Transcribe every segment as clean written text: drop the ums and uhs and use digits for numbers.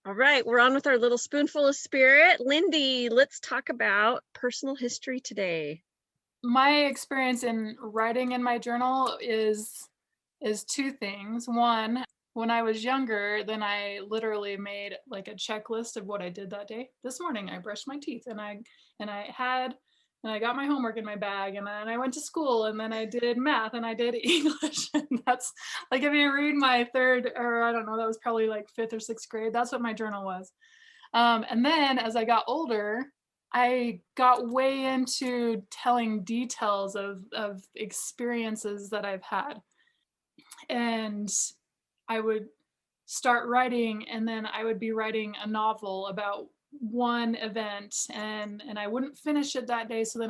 All right, we're on with our little spoonful of spirit. Lindy, let's talk about personal history today. My experience in writing in my journal is two things. One, when I was younger, then I literally made like a checklist of what I did that day. This morning I brushed my teeth and I got my homework in my bag, and then I went to school, and then I did math and I did English. And that's like, if you read my third, or I don't know, that was probably like fifth or sixth grade, that's what my journal was. And then as I got older, I got way into telling details of experiences that I've had. And I would start writing, and then I would be writing a novel about one event, and I wouldn't finish it that day. So then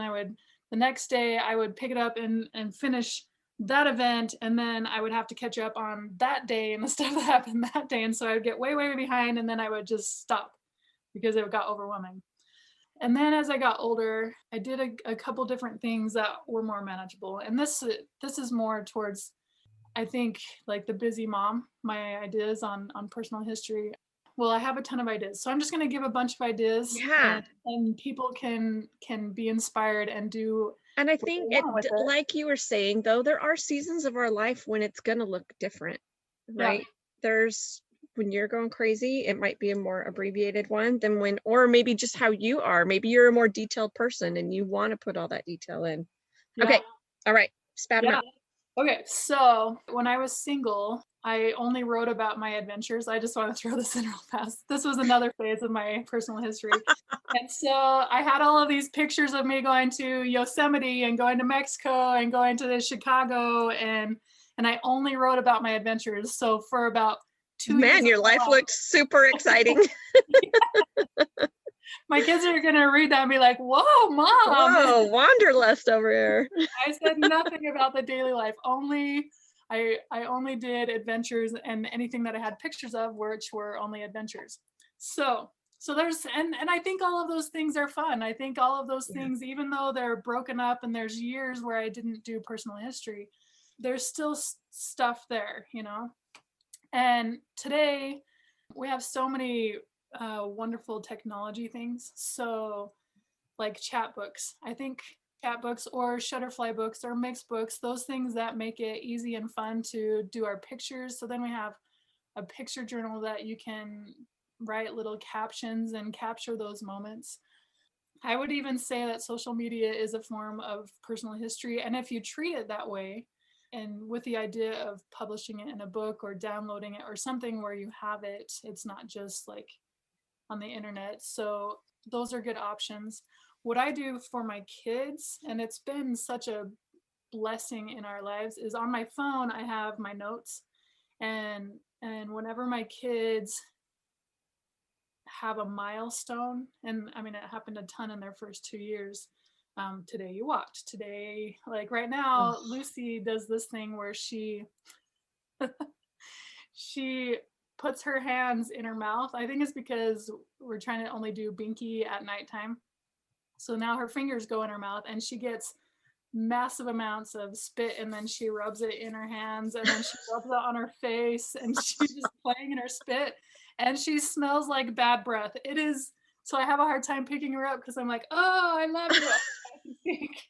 the next day I would pick it up and finish that event, and then I would have to catch up on that day and the stuff that happened that day. And so I would get way, way behind, and then I would just stop because it got overwhelming. And then as I got older, I did a couple different things that were more manageable. And this is more towards, I think, like the busy mom, my ideas on personal history. Well, I have a ton of ideas. So I'm just going to give a bunch of ideas, Yeah. and people can be inspired and do And I what they think want with it. like you were saying, though, there are seasons of our life when it's going to look different, Yeah. right? There's when you're going crazy, it might be a more abbreviated one than when, or maybe just how you are. Maybe you're a more detailed person and you want to put all that detail in. Yeah. Okay. All right. Spat them Yeah. out. Okay, so when I was single, I only wrote about my adventures. I just want to throw this in real fast. This was another phase of my personal history. And so I had all of these pictures of me going to Yosemite and going to Mexico and going to Chicago, and I only wrote about my adventures. So for about 2 years Man, of your life my looked super exciting. life, my kids are gonna read that and be like, "Whoa, mom!" Whoa, wanderlust over here. I said nothing about the daily life. Only I only did adventures, and anything that I had pictures of, which were only adventures. So there's, and I think all of those things are fun. I think all of those Yeah. things, even though they're broken up and there's years where I didn't do personal history, there's still stuff there, you know. And today we have so many wonderful technology things. So like chat books. I think chat books or Shutterfly books or mixed books, those things that make it easy and fun to do our pictures. So then we have a picture journal that you can write little captions and capture those moments. I would even say that social media is a form of personal history. And if you treat it that way, and with the idea of publishing it in a book or downloading it or something where you have it, it's not just like on the internet. So those are good options. What I do for my kids, and it's been such a blessing in our lives, is on my phone I have my notes, and whenever my kids have a milestone, and I mean it happened a ton in their first 2 years. Today you walked. Today, like right now, Oh, Lucy does this thing where she puts her hands in her mouth. I think it's because we're trying to only do binky at nighttime. So now her fingers go in her mouth, and she gets massive amounts of spit, and then she rubs it in her hands, and then she rubs it on her face, and she's just playing in her spit, and she smells like bad breath. It is, so I have a hard time picking her up because I'm like, oh, I love you. I think.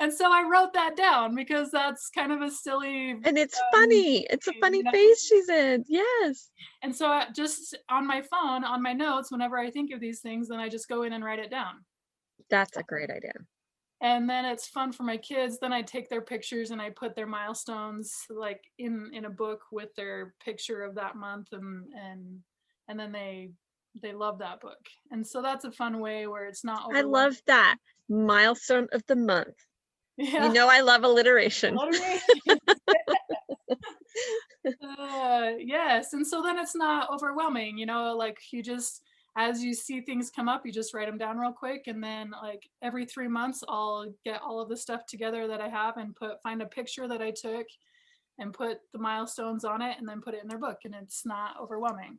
And so I wrote that down because that's kind of a silly and it's funny. It's a thing, funny you know. phase she's in. Yes. And so just on my phone, on my notes, whenever I think of these things, then I just go in and write it down. That's a great idea. And then it's fun for my kids. Then I take their pictures and I put their milestones like in a book with their picture of that month, and then they love that book. And so that's a fun way where it's not I overwhelming. love that. Milestone of the month. You Yeah. know I love alliteration. Alliteration. Yes. And so then it's not overwhelming, you know, like you just, as you see things come up, you just write them down real quick. And then like every 3 months, I'll get all of the stuff together that I have and find a picture that I took and put the milestones on it and then put it in their book. And it's not overwhelming.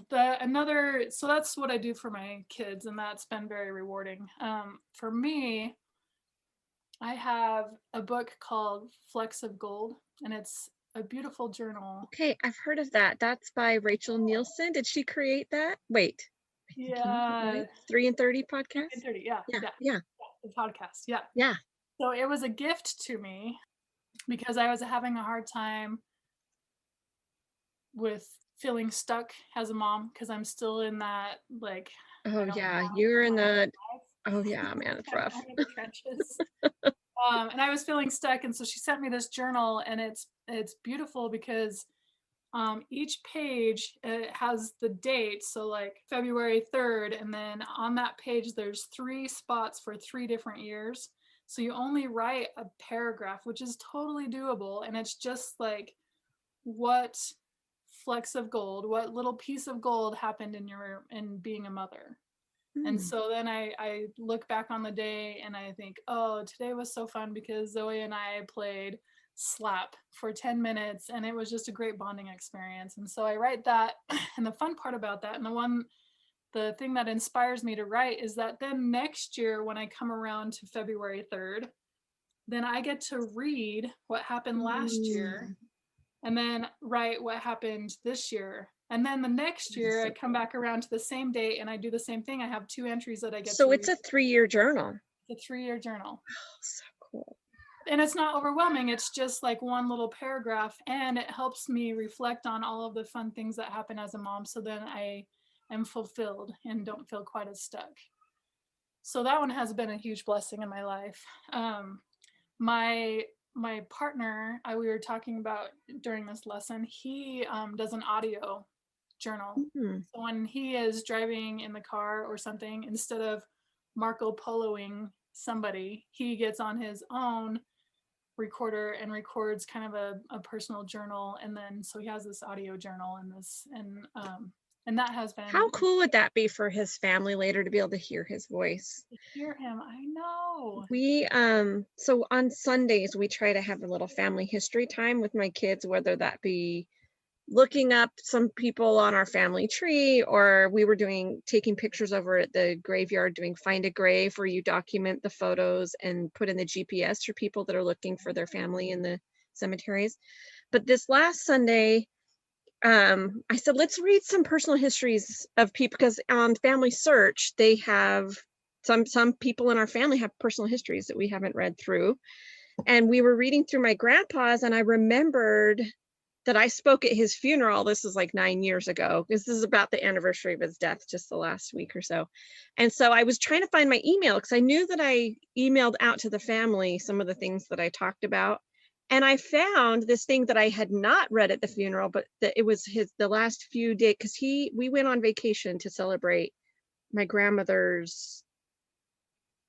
So that's what I do for my kids. And that's been very rewarding. For me, I have a book called Flecks of Gold, and it's a beautiful journal. Okay, I've heard of that. That's by Rachel Nielsen. Did she create that? Wait, I think I have it Yeah, right. 3 and 30 podcast? 30. Yeah, Yeah, yeah, yeah, the podcast. Yeah. yeah. So it was a gift to me because I was having a hard time with feeling stuck as a mom because I'm still in that, like, Oh, I don't yeah. have You're in my own the, life. oh, yeah, man, it's rough. I'm in the trenches. And I was feeling stuck, and so she sent me this journal, and it's beautiful because each page has the date, so like February 3rd, and then on that page there's 3 spots for 3 different years. So you only write a paragraph, which is totally doable, and it's just like what flecks of gold, what little piece of gold happened in being a mother. And Hmm. so then I look back on the day and I think, oh, today was so fun because Zoe and I played slap for 10 minutes and it was just a great bonding experience. And so I write that. And the fun part about that, and the thing that inspires me to write is that then next year, when I come around to February 3rd, then I get to read what happened last year Mm, and then write what happened this year. And then the next that is year, I so come cool. back around to the same date and I do the same thing. I have 2 entries that I get So to it's read. a 3-year journal. The 3-year journal. Oh, so cool. And it's not overwhelming. It's just like one little paragraph. And it helps me reflect on all of the fun things that happen as a mom. So then I am fulfilled and don't feel quite as stuck. So that one has been a huge blessing in my life. My my partner, we were talking about during this lesson, he does an audio journal. Mhm. So when he is driving in the car or something, instead of Marco Poloing somebody, he gets on his own recorder and records kind of a personal journal. And then so he has this audio journal and that has How been cool would that be for his family later to be able to hear his voice? to hear him. I know. So on Sundays we try to have a little family history time with my kids, whether that be looking up some people on our family tree, or we were taking pictures over at the graveyard doing find a grave, where you document the photos and put in the GPS for people that are looking for their family in the cemeteries. But this last Sunday, I said, let's read some personal histories of people, because on Family Search, they have some people in our family have personal histories that we haven't read through. And we were reading through my grandpa's, and I remembered that I spoke at his funeral. This is like 9 years ago. This is about the anniversary of his death, just the last week or so. And so I was trying to find my email because I knew that I emailed out to the family some of the things that I talked about. And I found this thing that I had not read at the funeral, but that it was the last few days, because we went on vacation to celebrate my grandmother's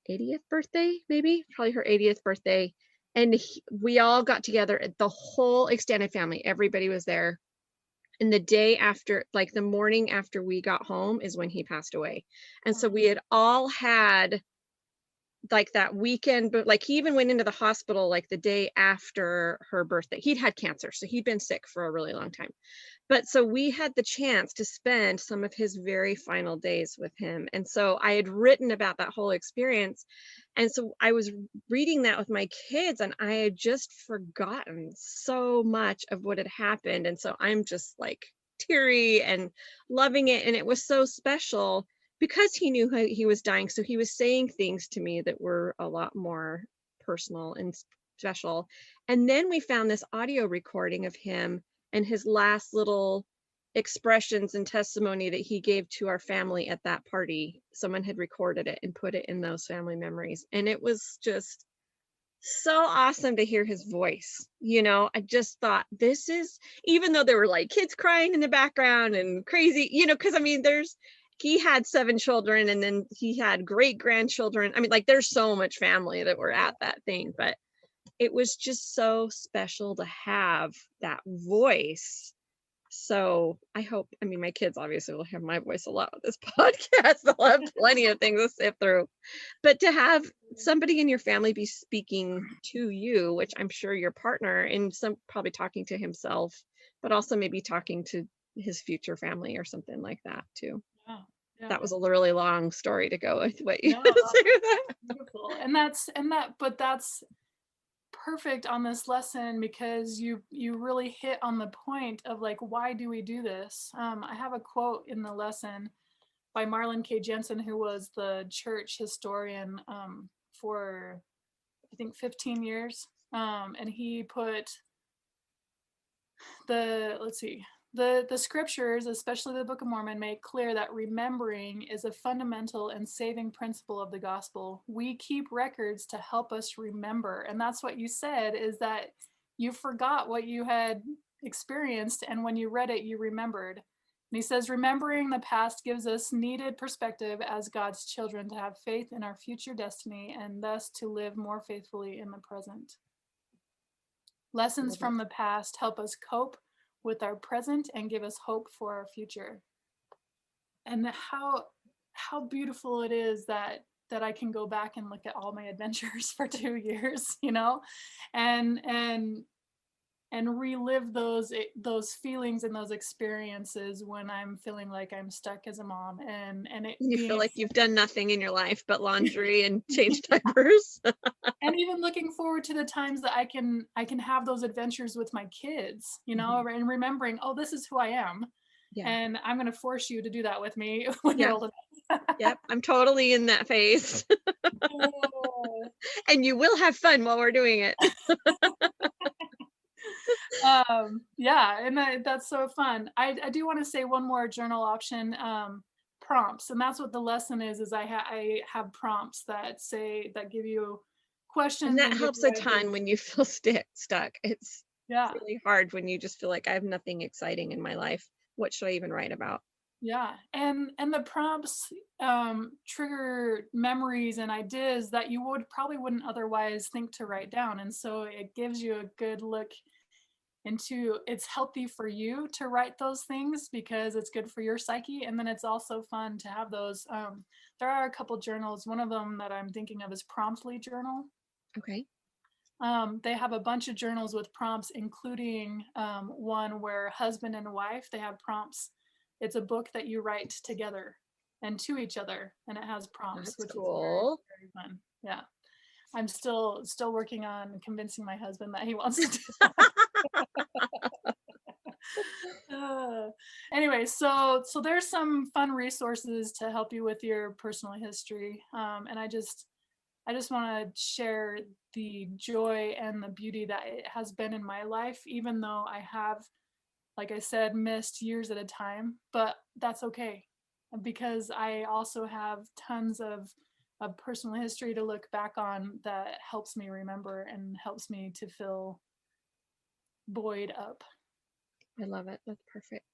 80th birthday, maybe probably her 80th birthday. And we all got together, the whole extended family, everybody was there. And the day after, like the morning after we got home, is when he passed away. And so we had all had like that weekend, but like he even went into the hospital like the day after her birthday. He'd had cancer, so he'd been sick for a really long time. But so we had the chance to spend some of his very final days with him. And so I had written about that whole experience. And so I was reading that with my kids, and I had just forgotten so much of what had happened. And so I'm just like teary and loving it. And it was so special because he knew he was dying. So he was saying things to me that were a lot more personal and special. And then we found this audio recording of him and his last little expressions and testimony that he gave to our family at that party. Someone had recorded it and put it in those family memories. And it was just so awesome to hear his voice. I just thought, this is, even though there were like kids crying in the background and crazy, because I mean, he had 7 children, and then he had great grandchildren. I mean, like there's so much family that were at that thing, but it was just so special to have that voice. So I mean, my kids obviously will have my voice a lot with this podcast. They'll have plenty of things to sift through. But to have somebody in your family be speaking to you, which I'm sure your partner, and some probably talking to himself, but also maybe talking to his future family or something like that too. Yeah, yeah. That was a really long story to go with what you No, say with that. beautiful. But that's perfect on this lesson because you really hit on the point of like, why do we do this? I have a quote in the lesson by Marlon K. Jensen, who was the church historian for I think 15 years. And he put the scriptures, especially the Book of Mormon, make clear that remembering is a fundamental and saving principle of the gospel. We keep records to help us remember. And that's what you said, is that you forgot what you had experienced, and when you read it, you remembered. And he says, remembering the past gives us needed perspective as God's children to have faith in our future destiny and thus to live more faithfully in the present. Lessons Love it. from the past help us cope with our present and give us hope for our future. And how beautiful it is that I can go back and look at all my adventures for 2 years, you know, and relive those feelings and those experiences when I'm feeling like I'm stuck as a mom, and it You feel being like you've done nothing in your life but laundry and change diapers. and even looking forward to the times that I can have those adventures with my kids, you know, Mhm. and remembering, oh, this is who I am, Yeah. and I'm going to force you to do that with me when you're Yeah. old enough. Yep. I'm totally in that phase. Oh. And you will have fun while we're doing it. Yeah, and that's so fun. I do want to say one more journal option, prompts, and that's what the lesson is I have prompts that give you And questions that and give helps you a ideas. ton when you feel stuck. It's Yeah. really hard when you just feel like I have nothing exciting in my life. What should I even write about? Yeah, and the prompts trigger memories and ideas that you wouldn't otherwise think to write down, and so it gives you a good look into, it's healthy for you to write those things because it's good for your psyche, and then it's also fun to have those. There are a couple journals. One of them that I'm thinking of is Promptly Journal. Okay. They have a bunch of journals with prompts, including one where husband and wife, they have prompts. It's a book that you write together and to each other, and it has prompts, That's which is very, cool. very fun. Yeah, I'm still working on convincing my husband that he wants to do. Uh, anyway, so there's some fun resources to help you with your personal history, and I just want to share the joy and the beauty that it has been in my life, even though I have, like I said, missed years at a time. But that's okay, because I also have tons of personal history to look back on that helps me remember and helps me to feel buoyed up. I love it. That's perfect.